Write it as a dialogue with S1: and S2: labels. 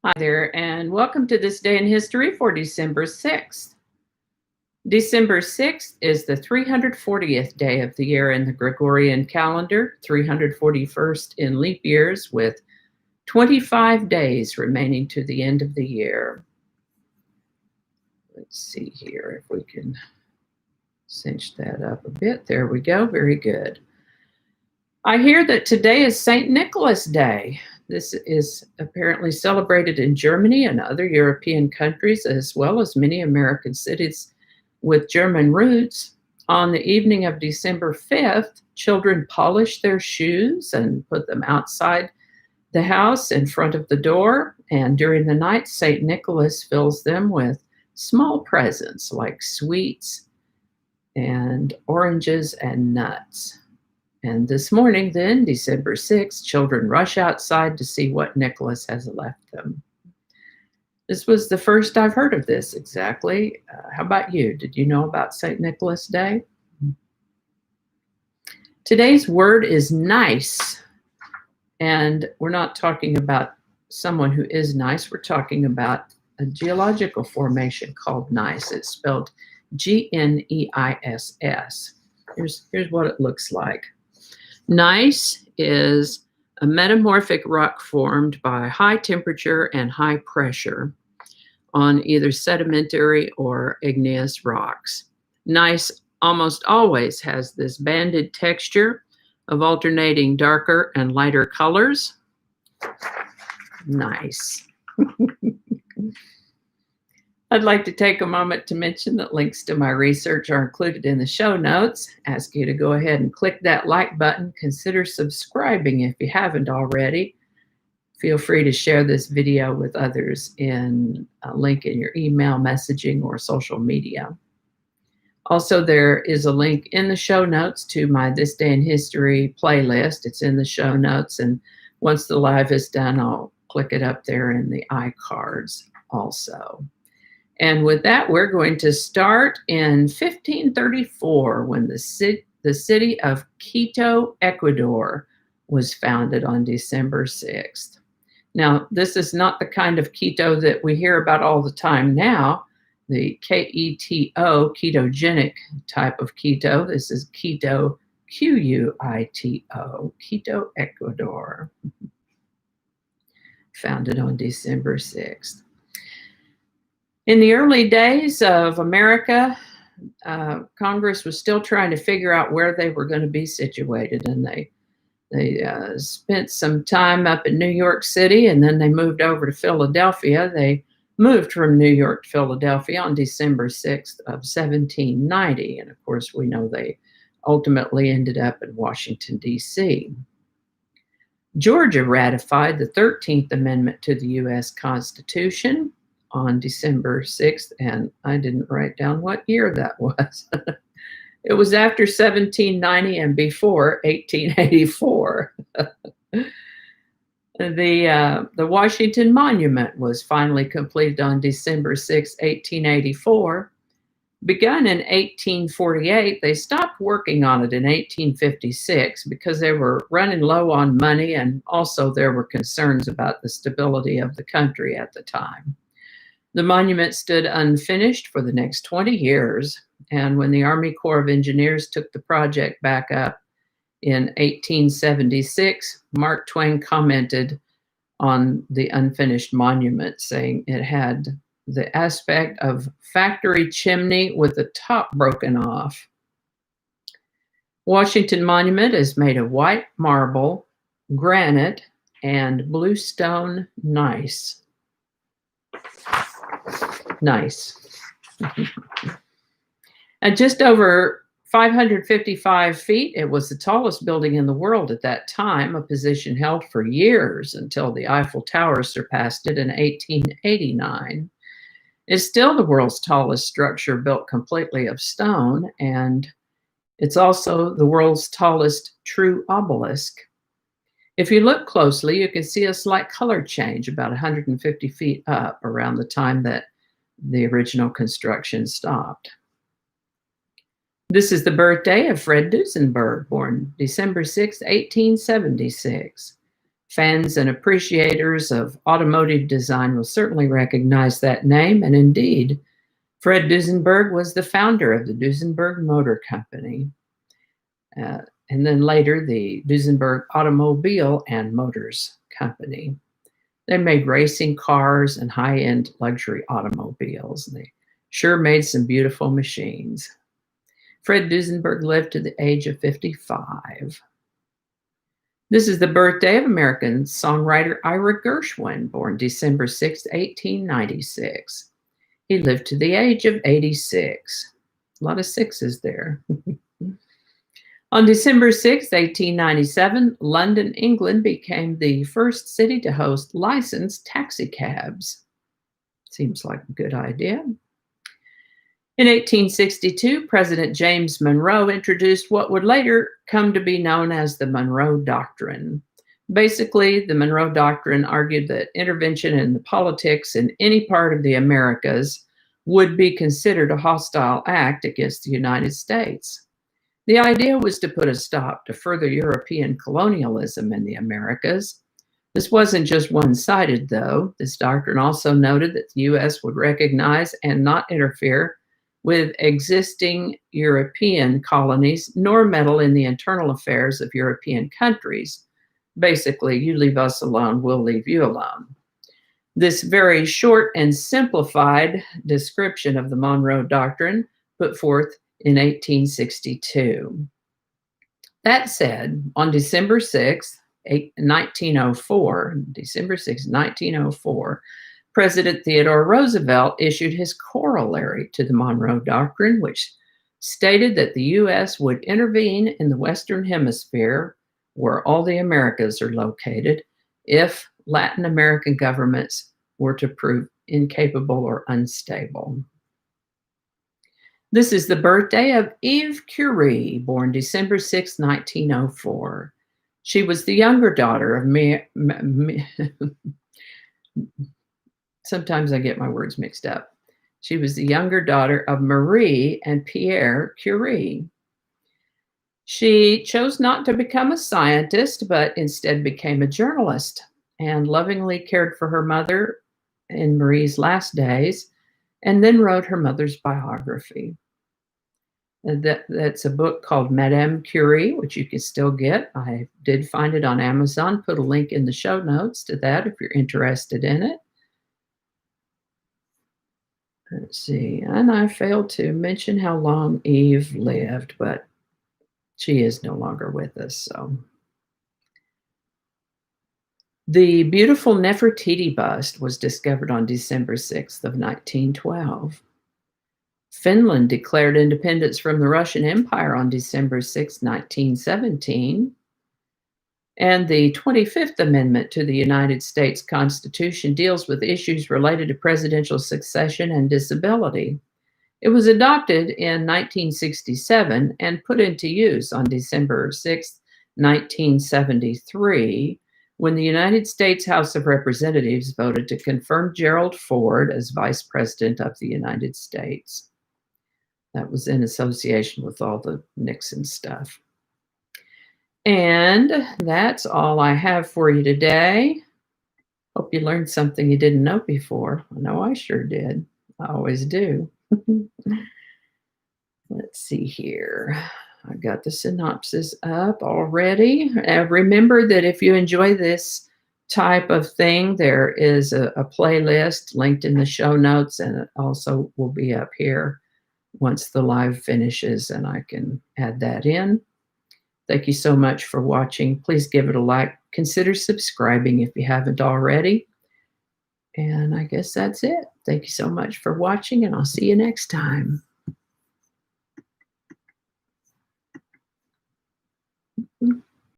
S1: Hi there, and welcome to this day in history for December 6th. December 6th is the 340th day of the year in the Gregorian calendar, 341st in leap years, with 25 days remaining to the end of the year. Let's see here if we can cinch that up a bit. There we go. Very good. I hear that today is St. Nicholas Day. This is apparently celebrated in Germany and other European countries, as well as many American cities with German roots. On the evening of December 5th, children polish their shoes and put them outside the house in front of the door. And during the night, St. Nicholas fills them with small presents like sweets and oranges and nuts. And this morning, then, December 6th, children rush outside to see what Nicholas has left them. This was the first I've heard of this exactly. How about you? Did you know about St. Nicholas Day? Today's word is nice. And we're not talking about someone who is nice. We're talking about a geological formation called gneiss. It's spelled Gneiss. Here's what it looks like. Gneiss is a metamorphic rock formed by high temperature and high pressure on either sedimentary or igneous rocks. Gneiss almost always has this banded texture of alternating darker and lighter colors. Nice. I'd like to take a moment to mention that links to my research are included in the show notes. Ask you to go ahead and click that like button. Consider subscribing if you haven't already. Feel free to share this video with others in a link in your email, messaging, or social media. Also, there is a link in the show notes to my This Day in History playlist. It's in the show notes, and once the live is done, I'll click it up there in the iCards also. And with that, we're going to start in 1534 when the city of Quito, Ecuador was founded on December 6th. Now, this is not the kind of keto that we hear about all the time now, the Keto, ketogenic type of keto. This is Quito, Quito, Quito, Ecuador, founded on December 6th. In the early days of America, Congress was still trying to figure out where they were going to be situated, and they spent some time up in New York City, and then they moved over to Philadelphia. They moved from New York to Philadelphia on December 6th of 1790, and of course we know they ultimately ended up in Washington, D.C. Georgia ratified the 13th Amendment to the U.S. Constitution on December 6th, and I didn't write down what year that was. It was after 1790 and before 1884. The Washington Monument was finally completed on December 6, 1884. Begun in 1848, they stopped working on it in 1856 because they were running low on money, and also there were concerns about the stability of the country at the time. The monument stood unfinished for the next 20 years, and when the Army Corps of Engineers took the project back up in 1876, Mark Twain commented on the unfinished monument, saying it had the aspect of factory chimney with the top broken off. Washington Monument is made of white marble, granite, and bluestone gneiss. Nice. At just over 555 feet, it was the tallest building in the world at that time, a position held for years until the Eiffel Tower surpassed it in 1889. It's still the world's tallest structure built completely of stone, and it's also the world's tallest true obelisk. If you look closely, you can see a slight color change about 150 feet up around the time that the original construction stopped. This is the birthday of Fred Duesenberg, born December 6, 1876. Fans and appreciators of automotive design will certainly recognize that name, and indeed, Fred Duesenberg was the founder of the Duesenberg Motor Company, and then later the Duesenberg Automobile and Motors Company. They made racing cars and high-end luxury automobiles. They sure made some beautiful machines. Fred Duesenberg lived to the age of 55. This is the birthday of American songwriter Ira Gershwin, born December 6, 1896. He lived to the age of 86. A lot of sixes there. On December 6, 1897, London, England became the first city to host licensed taxicabs. Seems like a good idea. In 1862, President James Monroe introduced what would later come to be known as the Monroe Doctrine. Basically, the Monroe Doctrine argued that intervention in the politics in any part of the Americas would be considered a hostile act against the United States. The idea was to put a stop to further European colonialism in the Americas. This wasn't just one-sided, though. This doctrine also noted that the U.S. would recognize and not interfere with existing European colonies, nor meddle in the internal affairs of European countries. Basically, you leave us alone, we'll leave you alone. This very short and simplified description of the Monroe Doctrine put forth in 1862. That said, on December 6, 1904, President Theodore Roosevelt issued his corollary to the Monroe Doctrine, which stated that the U.S. would intervene in the Western Hemisphere, where all the Americas are located, if Latin American governments were to prove incapable or unstable. This is the birthday of Eve Curie, born December 6, 1904. She was the younger daughter of sometimes I get my words mixed up. She was the younger daughter of Marie and Pierre Curie. She chose not to become a scientist, but instead became a journalist and lovingly cared for her mother in Marie's last days, and then wrote her mother's biography. That's a book called Madame Curie, which you can still get. I did find it on Amazon. Put a link in the show notes to that if you're interested in it. Let's see. And I failed to mention how long Eve lived, but she is no longer with us. So the beautiful Nefertiti bust was discovered on December 6th of 1912. Finland declared independence from the Russian Empire on December 6, 1917. And the 25th Amendment to the United States Constitution deals with issues related to presidential succession and disability. It was adopted in 1967 and put into use on December 6, 1973, when the United States House of Representatives voted to confirm Gerald Ford as Vice President of the United States. That was in association with all the Nixon stuff. And that's all I have for you today. Hope you learned something you didn't know before. I know I sure did. I always do. Let's see here. I got the synopsis up already. Remember that if you enjoy this type of thing, there is a playlist linked in the show notes, and it also will be up here once the live finishes, and I can add that in. Thank you so much for watching. Please give it a like. Consider subscribing if you haven't already. And I guess that's it. Thank you so much for watching, and I'll see you next time.